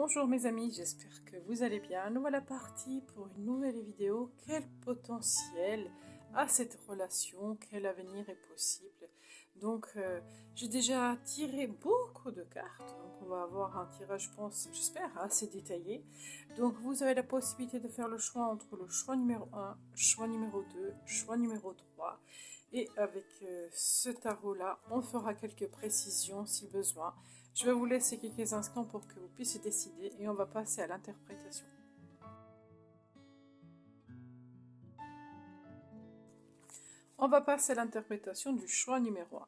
Bonjour mes amis, j'espère que vous allez bien. Nous voilà partis pour une nouvelle vidéo. Quel potentiel a cette relation? Quel avenir est possible? Donc j'ai déjà tiré beaucoup de cartes. Donc on va avoir un tirage, je pense, j'espère, assez détaillé. Donc vous avez la possibilité de faire le choix entre le choix numéro 1, choix numéro 2, choix numéro 3. Et avec ce tarot-là, on fera quelques précisions si besoin. Je vais vous laisser quelques instants pour que vous puissiez décider et on va passer à l'interprétation. On va passer à l'interprétation du choix numéro 1.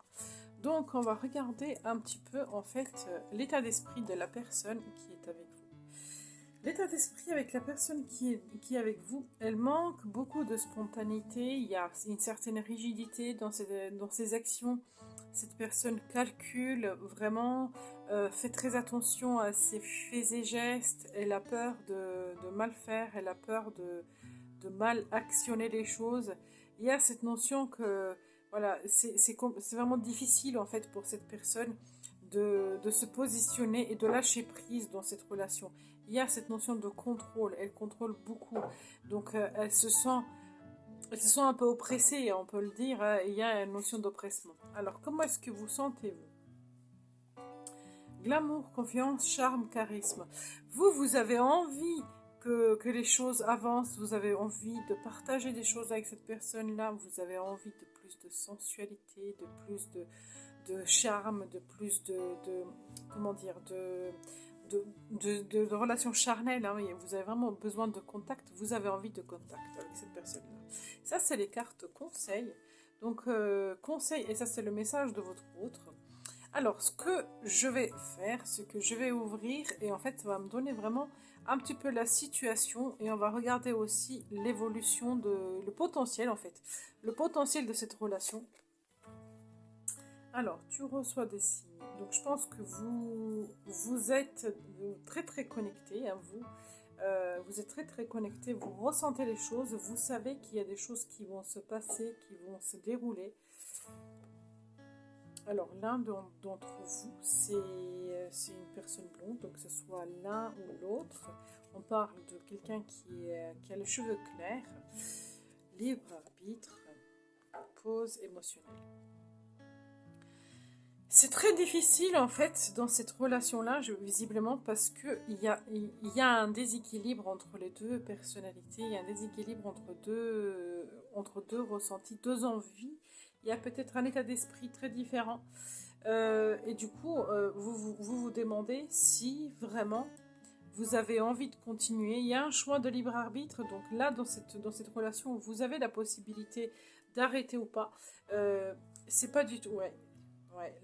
Donc on va regarder un petit peu en fait l'état d'esprit de la personne qui est avec vous. L'état d'esprit avec la personne qui est avec vous, elle manque beaucoup de spontanéité, il y a une certaine rigidité dans ses actions. Cette personne calcule vraiment, fait très attention à ses faits et gestes, elle a peur de mal faire, elle a peur de mal actionner les choses. Il y a cette notion que voilà, c'est vraiment difficile en fait pour cette personne de se positionner et de lâcher prise dans cette relation. Il y a cette notion de contrôle, elle contrôle beaucoup, donc elle se sent un peu oppressée, on peut le dire, hein, il y a une notion d'oppressement. Alors comment est-ce que vous sentez-vous? Glamour, confiance, charme, charisme. Vous avez envie que les choses avancent, vous avez envie de partager des choses avec cette personne-là, vous avez envie de plus de sensualité, de plus de charme, de plus comment dire, de relations charnelles, hein. Vous avez vraiment besoin de contact, vous avez envie de contact avec cette personne-là. Ça, c'est les cartes conseils. Donc, conseil, et ça, c'est le message de votre autre. Alors, ce que je vais faire, ce que je vais ouvrir, et en fait, ça va me donner vraiment un petit peu la situation, et on va regarder aussi l'évolution le potentiel, en fait, le potentiel de cette relation. Alors, tu reçois des signes. Donc, je pense que vous êtes très très connecté, hein, vous êtes très très connecté, vous ressentez les choses, vous savez qu'il y a des choses qui vont se passer, qui vont se dérouler. Alors, l'un d'entre vous, c'est une personne blonde, donc que ce soit l'un ou l'autre. On parle de quelqu'un qui a les cheveux clairs, libre arbitre, pause émotionnelle. C'est très difficile en fait dans cette relation-là, visiblement, parce qu'il y a un déséquilibre entre les deux personnalités, il y a un déséquilibre entre deux ressentis, deux envies. Il y a peut-être un état d'esprit très différent. Et du coup, vous demandez si vraiment vous avez envie de continuer. Il y a un choix de libre arbitre. Donc là, dans cette relation, vous avez la possibilité d'arrêter ou pas. C'est pas du tout... Ouais. Ouais,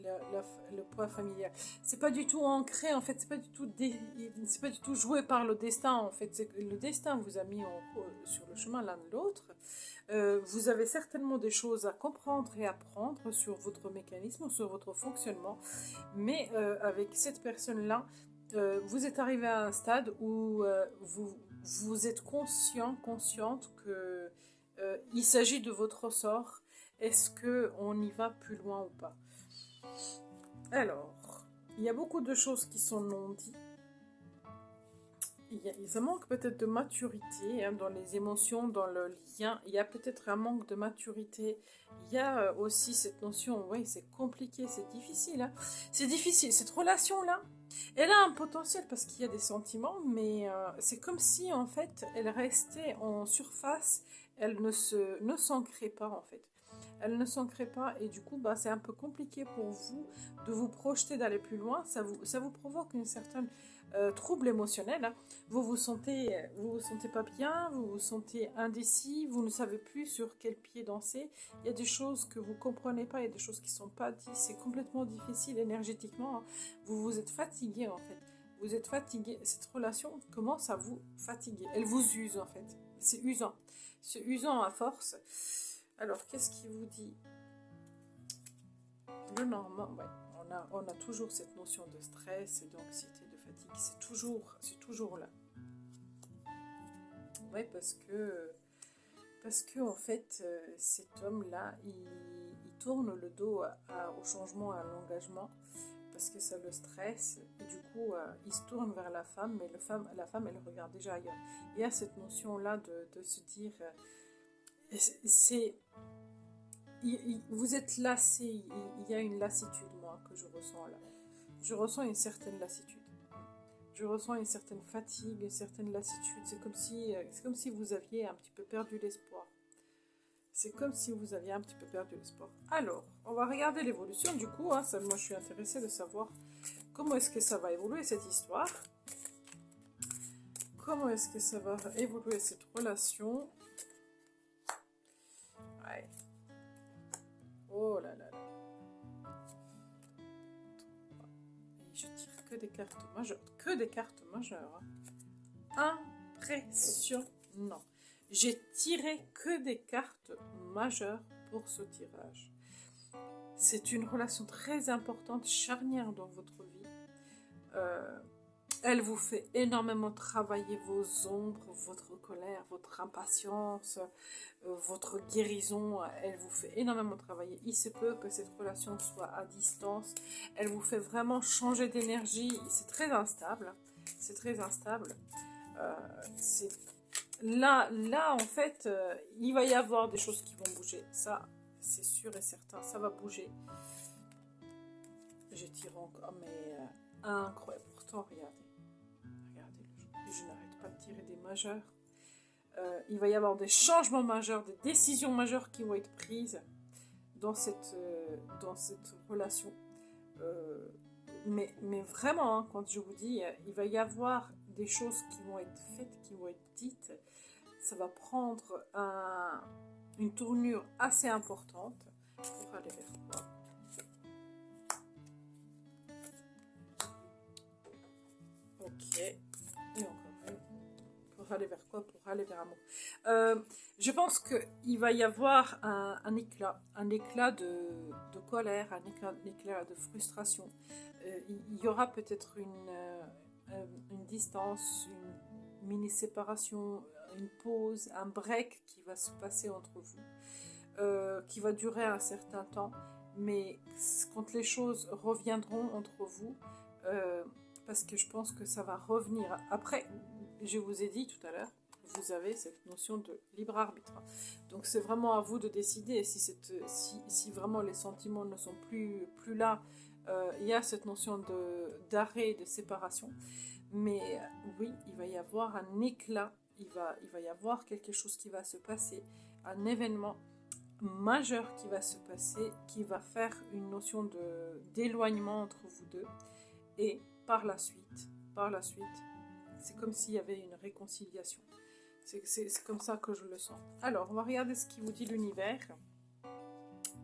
le poids familial. C'est pas du tout ancré, en fait, c'est pas du tout joué par le destin, en fait. Le destin vous a mis sur le chemin l'un de l'autre. Vous avez certainement des choses à comprendre et apprendre sur votre mécanisme, sur votre fonctionnement. Mais avec cette personne-là, vous êtes arrivé à un stade où vous êtes consciente que il s'agit de votre sort. Est-ce qu'on y va plus loin ou pas? Alors, il y a beaucoup de choses qui sont non dites. Ça manque peut-être de maturité, hein, dans les émotions, dans le lien. Il y a peut-être un manque de maturité. Il y a aussi cette notion, oui, c'est compliqué, c'est difficile. Hein. C'est difficile. Cette relation-là, elle a un potentiel parce qu'il y a des sentiments, mais c'est comme si, en fait, elle restait en surface. Elle ne s'ancrait pas, en fait. Elle ne s'ancrait pas et du coup, c'est un peu compliqué pour vous de vous projeter d'aller plus loin. Ça vous provoque une certaine trouble émotionnel. Hein. Vous sentez pas bien, vous vous sentez indécis, vous ne savez plus sur quel pied danser. Il y a des choses que vous comprenez pas, il y a des choses qui sont pas dites. C'est complètement difficile énergétiquement. Hein. Vous êtes fatigué en fait. Vous êtes fatigué. Cette relation commence à vous fatiguer. Elle vous use en fait. C'est usant. C'est usant à force. Alors, qu'est-ce qui vous dit? Le normal, ouais. On a toujours cette notion de stress, d'anxiété, de fatigue. C'est toujours là. Ouais, parce que en fait, cet homme-là, il tourne le dos au changement, à l'engagement. parce que ça le stresse, et du coup, il se tourne vers la femme, mais la femme, elle regarde déjà ailleurs. Il y a cette notion-là de se dire, c'est, vous êtes lassé, il y a une lassitude, moi, que je ressens là. Je ressens une certaine lassitude. Je ressens une certaine fatigue, une certaine lassitude. C'est comme si vous aviez un petit peu perdu l'espoir. C'est comme si vous aviez un petit peu perdu l'espoir. Alors, on va regarder l'évolution du coup. Moi, je suis intéressée de savoir comment est-ce que ça va évoluer cette histoire. Comment est-ce que ça va évoluer cette relation. Ouais. Oh là là là. Et je tire que des cartes majeures. Que des cartes majeures. Impressionnant. J'ai tiré que des cartes majeures pour ce tirage. C'est une relation très importante, charnière dans votre vie. Elle vous fait énormément travailler vos ombres, votre colère, votre impatience, votre guérison. Elle vous fait énormément travailler. Il se peut que cette relation soit à distance. Elle vous fait vraiment changer d'énergie. C'est très instable. C'est très instable. Là, en fait, il va y avoir des choses qui vont bouger. Ça, c'est sûr et certain. Ça va bouger. Je tire encore, mais incroyable. Pourtant, regardez. Je n'arrête pas de tirer des majeurs. Il va y avoir des changements majeurs, des décisions majeures qui vont être prises dans cette relation. Mais vraiment, hein, quand je vous dis, il va y avoir des choses qui vont être faites, qui vont être dites. Ça va prendre une tournure assez importante pour aller vers quoi. Ok. Et encore une. Pour aller vers quoi? Pour aller vers amour. Je pense qu'il va y avoir un éclat de colère, un éclat de frustration. Il y aura peut-être une distance, une mini-séparation, une pause, un break qui va se passer entre vous, qui va durer un certain temps. Mais quand les choses reviendront entre vous, parce que je pense que ça va revenir. Après, je vous ai dit tout à l'heure, vous avez cette notion de libre arbitre. Donc c'est vraiment à vous de décider si vraiment les sentiments ne sont plus là. Il y a cette notion d'arrêt, de séparation. Mais oui, il va y avoir un éclat, il va y avoir quelque chose qui va se passer, un événement majeur qui va se passer, qui va faire une notion d'éloignement entre vous deux. Et par la suite, c'est comme s'il y avait une réconciliation. C'est comme ça que je le sens. Alors, on va regarder ce qui vous dit l'univers.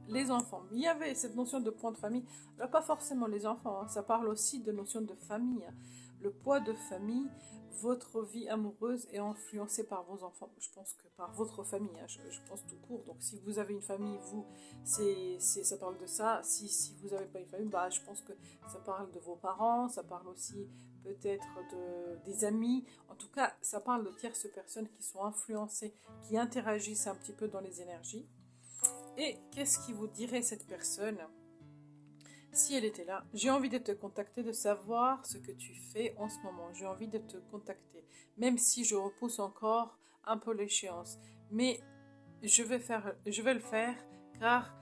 Les enfants. Il y avait cette notion de point de famille. Alors, pas forcément les enfants, hein. Ça parle aussi de notion de famille. Le poids de famille, votre vie amoureuse est influencée par vos enfants. Je pense que par votre famille, hein. Je pense tout court. Donc, si vous avez une famille, vous, ça parle de ça. Si vous n'avez pas une famille, je pense que ça parle de vos parents. Ça parle aussi peut-être des amis. En tout cas, ça parle de tierces personnes qui sont influencées, qui interagissent un petit peu dans les énergies. Et qu'est-ce qui vous dirait cette personne si elle était là? J'ai envie de te contacter, de savoir ce que tu fais en ce moment. J'ai envie de te contacter, même si je repousse encore un peu l'échéance. Mais je vais le faire car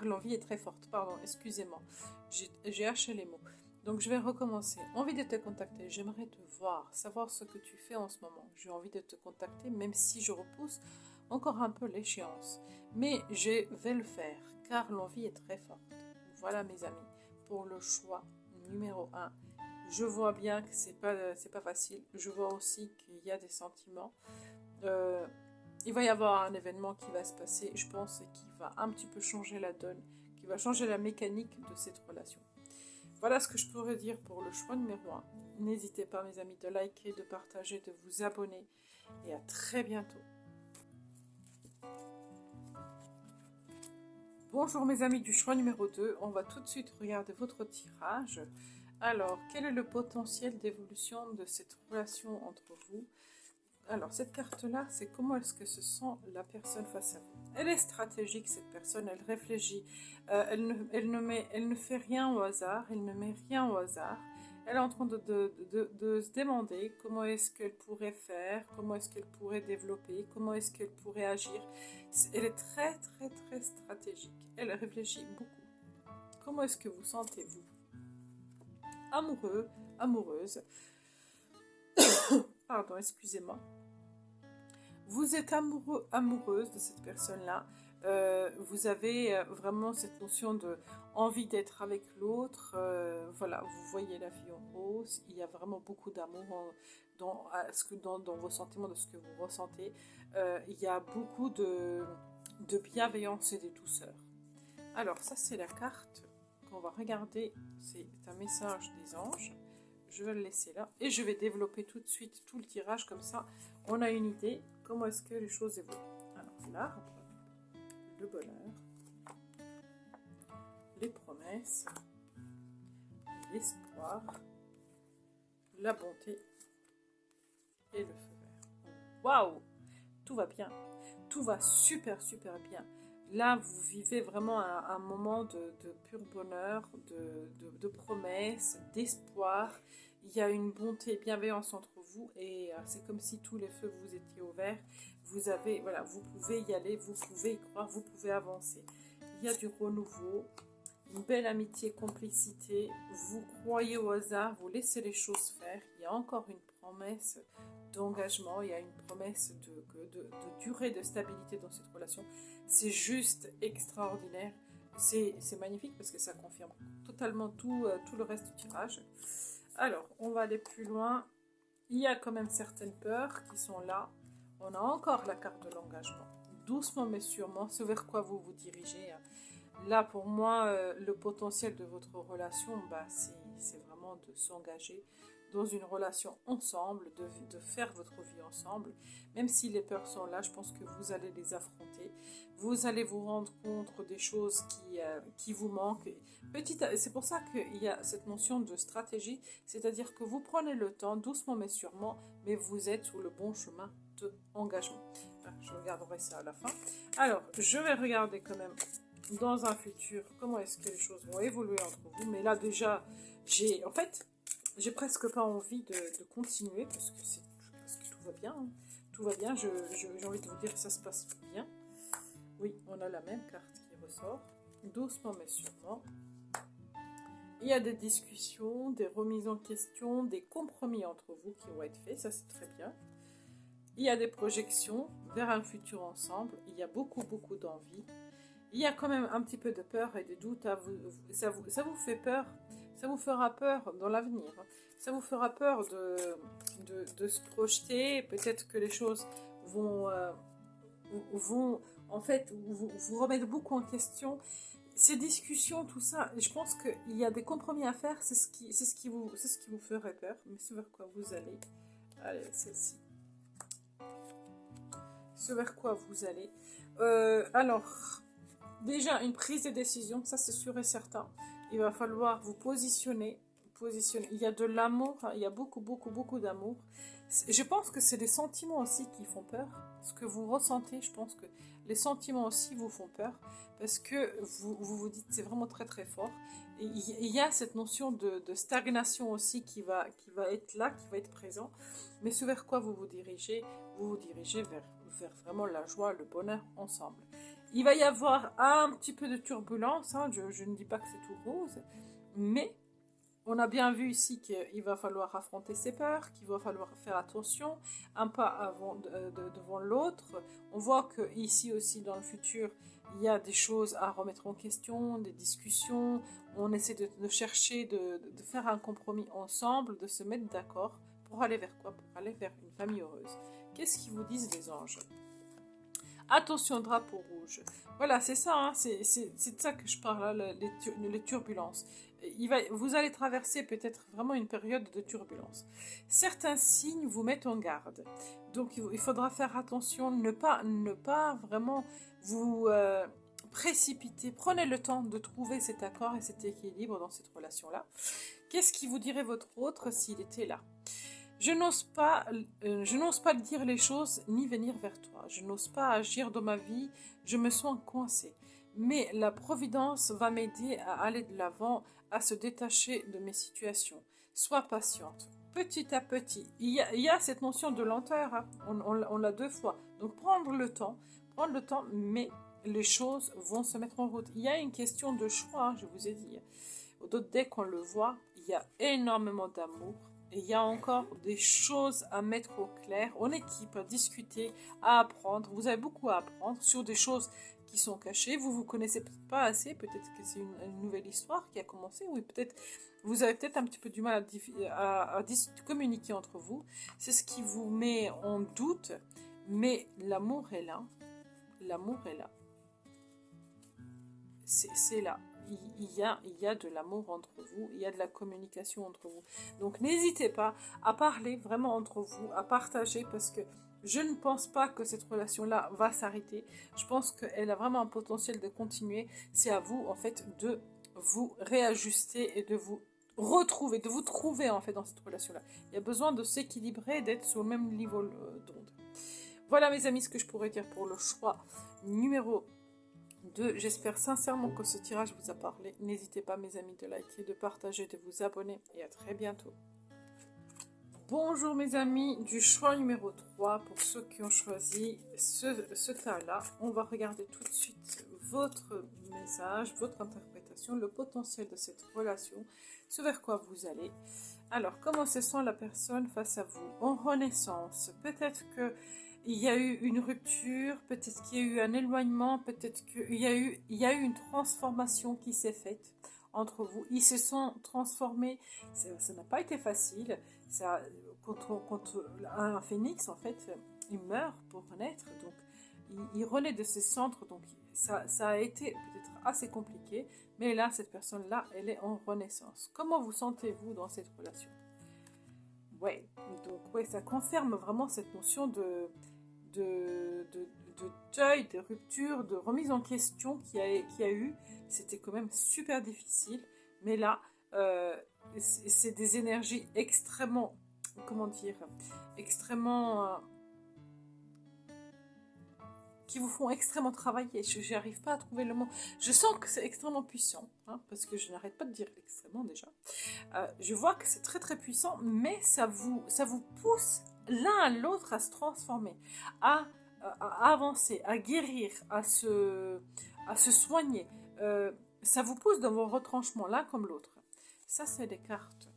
l'envie est très forte. Pardon, excusez-moi. J'ai haché les mots. Donc je vais recommencer. Envie de te contacter. J'aimerais te voir, savoir ce que tu fais en ce moment. J'ai envie de te contacter, même si je repousse encore un peu l'échéance. Mais je vais le faire car l'envie est très forte. Voilà mes amis, pour le choix numéro 1. Je vois bien que c'est pas facile. Je vois aussi qu'il y a des sentiments. Il va y avoir un événement qui va se passer, je pense, qui va un petit peu changer la donne, qui va changer la mécanique de cette relation. Voilà ce que je pourrais dire pour le choix numéro 1. N'hésitez pas mes amis de liker, de partager, de vous abonner et à très bientôt. Bonjour mes amis du choix numéro 2, on va tout de suite regarder votre tirage. Alors, quel est le potentiel d'évolution de cette relation entre vous? Alors, cette carte-là, c'est comment est-ce que se sent la personne face à vous. Elle est stratégique, cette personne, elle réfléchit, elle ne fait rien au hasard, elle ne met rien au hasard. Elle est en train de se demander comment est-ce qu'elle pourrait faire, comment est-ce qu'elle pourrait développer, comment est-ce qu'elle pourrait agir. Elle est très, très, très stratégique. Elle réfléchit beaucoup. Comment est-ce que vous sentez-vous? Amoureux, amoureuse. Pardon, excusez-moi. Vous êtes amoureux, amoureuse de cette personne-là. Vous avez vraiment cette notion de envie d'être avec l'autre. Voilà, vous voyez la vie en rose. Il y a vraiment beaucoup d'amour dans vos sentiments, de ce que vous ressentez. Il y a beaucoup de bienveillance et de douceur. Alors, ça, c'est la carte qu'on va regarder. C'est un message des anges. Je vais le laisser là. Et je vais développer tout de suite tout le tirage. Comme ça, on a une idée comment est-ce que les choses évoluent. Alors, l'arbre, le bonheur, les promesses, l'espoir, la bonté et le feu vert. Waouh! Tout va bien. Tout va super, super bien. Là, vous vivez vraiment un moment de pur bonheur, de promesses, d'espoir. Il y a une bonté et bienveillance entre vous et c'est comme si tous les feux vous étiez ouverts. Vous avez, voilà, vous pouvez y aller, vous pouvez y croire, vous pouvez avancer. Il y a du renouveau, une belle amitié, complicité. Vous croyez au hasard, vous laissez les choses faire. Il y a encore une promesse d'engagement, il y a une promesse de durée, de stabilité dans cette relation. C'est juste extraordinaire. C'est magnifique parce que ça confirme totalement tout le reste du tirage. Alors, on va aller plus loin. Il y a quand même certaines peurs qui sont là. On a encore la carte de l'engagement. Doucement mais sûrement, c'est vers quoi vous vous dirigez. Là, pour moi, le potentiel de votre relation, c'est vraiment de s'engager dans une relation ensemble, de faire votre vie ensemble. Même si les peurs sont là, je pense que vous allez les affronter. Vous allez vous rendre compte des choses qui vous manquent. C'est pour ça qu'il y a cette notion de stratégie, c'est-à-dire que vous prenez le temps, doucement mais sûrement, mais vous êtes sur le bon chemin d'engagement. Je regarderai ça à la fin. Alors, je vais regarder quand même dans un futur comment est-ce que les choses vont évoluer entre vous. Mais là, déjà, j'ai presque pas envie de continuer parce que tout va bien. Hein. Tout va bien, j'ai envie de vous dire que ça se passe bien. Oui, on a la même carte qui ressort, doucement mais sûrement. Il y a des discussions, des remises en question, des compromis entre vous qui vont être faits, ça c'est très bien. Il y a des projections vers un futur ensemble, il y a beaucoup, beaucoup d'envie. Il y a quand même un petit peu de peur et de doute, ça vous fait peur, ça vous fera peur dans l'avenir. Ça vous fera peur de se projeter, peut-être que les choses vont en fait, vous remettre beaucoup en question. Ces discussions, tout ça, je pense qu'il y a des compromis à faire, c'est ce qui vous ferait peur, mais c'est vers quoi vous allez. Allez, celle-ci. C'est vers quoi vous allez. Alors, déjà, une prise de décision, ça c'est sûr et certain. Il va falloir vous positionner. Il y a de l'amour, il y a beaucoup, beaucoup, beaucoup d'amour. Je pense que c'est des sentiments aussi qui font peur. Ce que vous ressentez, je pense que les sentiments aussi vous font peur. Parce que vous dites, c'est vraiment très, très fort. Et il y a cette notion de stagnation aussi qui va être là, qui va être présent. Mais ce vers quoi vous vous dirigez vers vraiment la joie, le bonheur ensemble. Il va y avoir un petit peu de turbulence, hein, je ne dis pas que c'est tout rose, mais on a bien vu ici qu'il va falloir affronter ses peurs, qu'il va falloir faire attention, un pas devant l'autre. On voit que ici aussi dans le futur, il y a des choses à remettre en question, des discussions, on essaie de chercher, de faire un compromis ensemble, de se mettre d'accord pour aller vers quoi? Pour aller vers une famille heureuse. Qu'est-ce qu'ils vous disent les anges? Attention, drapeau rouge. Voilà, c'est ça, hein, c'est de ça que je parle, là, les turbulences. Vous allez traverser peut-être vraiment une période de turbulence. Certains signes vous mettent en garde. Donc, il faudra faire attention, ne pas vraiment vous précipiter. Prenez le temps de trouver cet accord et cet équilibre dans cette relation-là. Qu'est-ce qui vous dirait votre autre s'il était là? je n'ose pas dire les choses ni venir vers toi. Je n'ose pas agir dans ma vie. Je me sens coincée. Mais la providence va m'aider à aller de l'avant, à se détacher de mes situations. Sois patiente. Petit à petit. Il y a cette notion de lenteur. Hein. On l'a deux fois. Donc prendre le temps, mais les choses vont se mettre en route. Il y a une question de choix, hein, je vous ai dit. Dès qu'on le voit, il y a énormément d'amour. Et il y a encore des choses à mettre au clair, en équipe, à discuter, à apprendre. Vous avez beaucoup à apprendre sur des choses qui sont cachées. Vous connaissez peut-être pas assez, peut-être que c'est une nouvelle histoire qui a commencé, ou peut-être vous avez peut-être un petit peu du mal à communiquer entre vous. C'est ce qui vous met en doute, mais l'amour est là. L'amour est là. C'est là. Il y a de l'amour entre vous, il y a de la communication entre vous. Donc n'hésitez pas à parler vraiment entre vous, à partager, parce que je ne pense pas que cette relation-là va s'arrêter. Je pense qu'elle a vraiment un potentiel de continuer. C'est à vous, en fait, de vous réajuster et de vous retrouver, de vous trouver, en fait, dans cette relation-là. Il y a besoin de s'équilibrer, d'être sur le même niveau d'onde. Voilà, mes amis, ce que je pourrais dire pour le choix numéro 2. J'espère sincèrement que ce tirage vous a parlé. N'hésitez pas, mes amis, de liker, de partager, de vous abonner, et à très bientôt. Bonjour mes amis du choix numéro 3, pour ceux qui ont choisi ce cas-là. On va regarder tout de suite votre message, votre interprétation, le potentiel de cette relation, ce vers quoi vous allez. Alors, comment se sent la personne face à vous? En renaissance, peut-être que il y a eu une rupture, peut-être qu'il y a eu un éloignement, peut-être qu'il y a eu une transformation qui s'est faite entre vous. Ils se sont transformés, ça n'a pas été facile. Ça, quand un phénix, en fait, il meurt pour renaître, donc il renaît de ses centres, donc ça a été peut-être assez compliqué, mais là, cette personne-là, elle est en renaissance. Comment vous sentez-vous dans cette relation? Ouais, donc ouais, ça confirme vraiment cette notion de deuil, de rupture, de remise en question qu'il y a eu. C'était quand même super difficile, mais là, c'est des énergies extrêmement, comment dire, extrêmement, qui vous font extrêmement travailler. Je n'arrive pas à trouver le mot. Je sens que c'est extrêmement puissant, hein, parce que je n'arrête pas de dire extrêmement déjà. Je vois que c'est très très puissant, mais ça vous pousse l'un à l'autre à se transformer, à avancer, à guérir, à se soigner. Ça vous pousse dans vos retranchements, l'un comme l'autre. Ça, c'est les cartes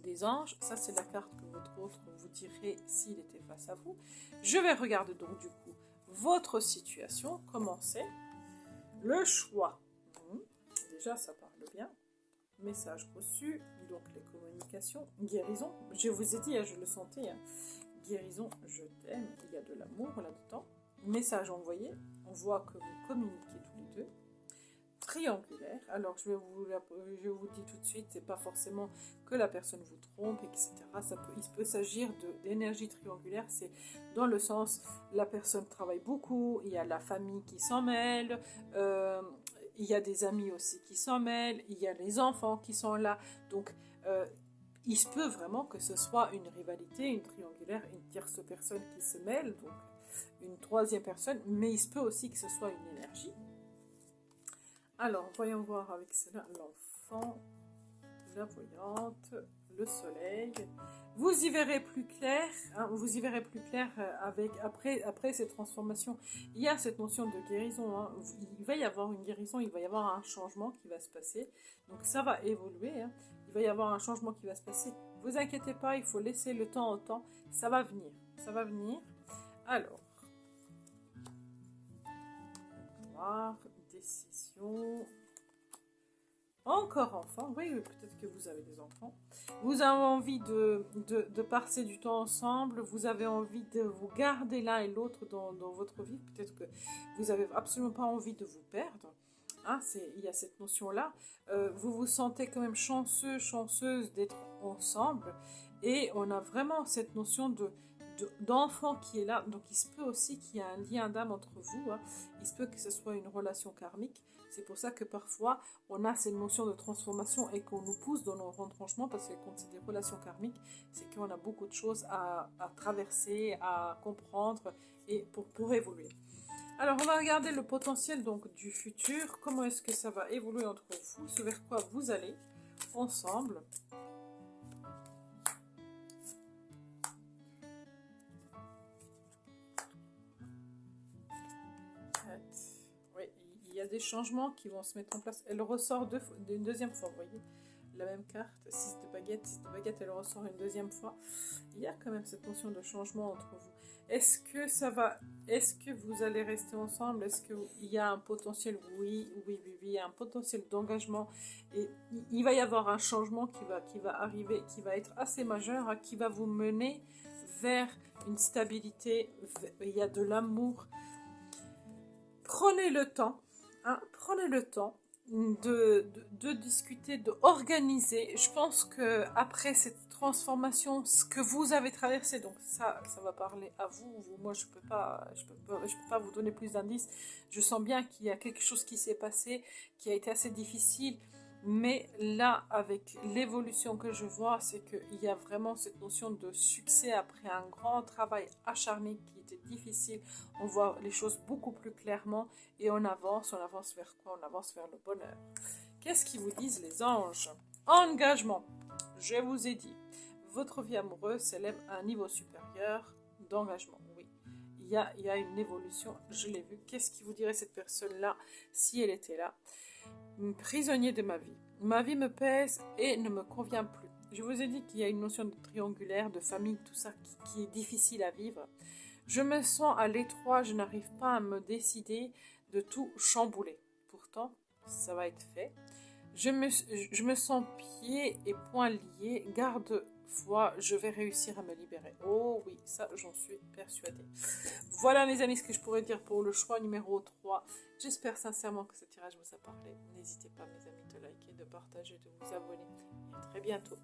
des anges. Ça, c'est la carte que votre autre vous dirait s'il était face à vous. Je vais regarder donc du coup votre situation, comment c'est. Le choix. Déjà, ça parle bien. Message reçu, donc les communications, guérison, je vous ai dit, je le sentais, guérison, je t'aime, il y a de l'amour là-dedans, message envoyé, on voit que vous communiquez tous les deux, triangulaire, alors je vous dis tout de suite, c'est pas forcément que la personne vous trompe, etc. Il peut s'agir d'énergie triangulaire, c'est dans le sens, la personne travaille beaucoup, il y a la famille qui s'en mêle, il y a des amis aussi qui s'en mêlent, il y a les enfants qui sont là, donc il se peut vraiment que ce soit une rivalité, une triangulaire, une tierce personne qui se mêle, donc une troisième personne, mais il se peut aussi que ce soit une énergie. Alors, voyons voir avec cela l'enfant, la voyante, le soleil. Vous y verrez plus clair, hein, vous y verrez plus clair après ces transformations. Il y a cette notion de guérison, hein. Il va y avoir une guérison, il va y avoir un changement qui va se passer. Donc ça va évoluer, hein. Il va y avoir un changement qui va se passer. Ne vous inquiétez pas, il faut laisser le temps au temps. Ça va venir, ça va venir. Alors, voir, décision... Encore enfant, oui, peut-être que vous avez des enfants. Vous avez envie de passer du temps ensemble, vous avez envie de vous garder l'un et l'autre dans votre vie. Peut-être que vous n'avez absolument pas envie de vous perdre. Hein, il y a cette notion-là. Vous vous sentez quand même chanceux, chanceuse d'être ensemble. Et on a vraiment cette notion d'enfant qui est là. Donc il se peut aussi qu'il y ait un lien d'âme entre vous. Hein. Il se peut que ce soit une relation karmique. C'est pour ça que parfois on a cette notion de transformation et qu'on nous pousse dans nos retranchements, parce que quand c'est des relations karmiques, c'est qu'on a beaucoup de choses à traverser, à comprendre et pour évoluer. Alors on va regarder le potentiel donc du futur. Comment est-ce que ça va évoluer entre vous, ce vers quoi vous allez ensemble. Oui, il y a des changements qui vont se mettre en place. Elle ressort une deuxième fois, vous voyez. La même carte, 6 de baguette, elle ressort une deuxième fois. Il y a quand même cette notion de changement entre vous. Est-ce que vous allez rester ensemble? Est-ce qu'il y a un potentiel? Oui, il y a un potentiel d'engagement. Et il va y avoir un changement qui va arriver, qui va être assez majeur, hein, qui va vous mener vers une stabilité. Il y a de l'amour. Prenez le temps, hein, de discuter, d'organiser. Je pense que après cette transformation, ce que vous avez traversé, donc ça va parler à vous. Moi, je peux pas vous donner plus d'indices. Je sens bien qu'il y a quelque chose qui s'est passé, qui a été assez difficile. Mais là, avec l'évolution que je vois, c'est qu'il y a vraiment cette notion de succès après un grand travail acharné qui était difficile. On voit les choses beaucoup plus clairement et on avance vers quoi? On avance vers le bonheur. Qu'est-ce qu'ils vous disent les anges? Engagement. Je vous ai dit, votre vie amoureuse s'élève à un niveau supérieur d'engagement. Oui, il y a une évolution, je l'ai vu. Qu'est-ce qui vous dirait cette personne-là si elle était là? Prisonnier de ma vie. Ma vie me pèse et ne me convient plus. Je vous ai dit qu'il y a une notion de triangulaire, de famille, tout ça qui est difficile à vivre. Je me sens à l'étroit, je n'arrive pas à me décider de tout chambouler. Pourtant, ça va être fait. Je me sens pieds et poings liés. Garde foi, je vais réussir à me libérer. Oh oui, ça j'en suis persuadée. Voilà les amis ce que je pourrais dire pour le choix numéro 3. J'espère sincèrement que ce tirage vous a parlé. N'hésitez pas mes amis de liker, de partager, de vous abonner. Et à très bientôt.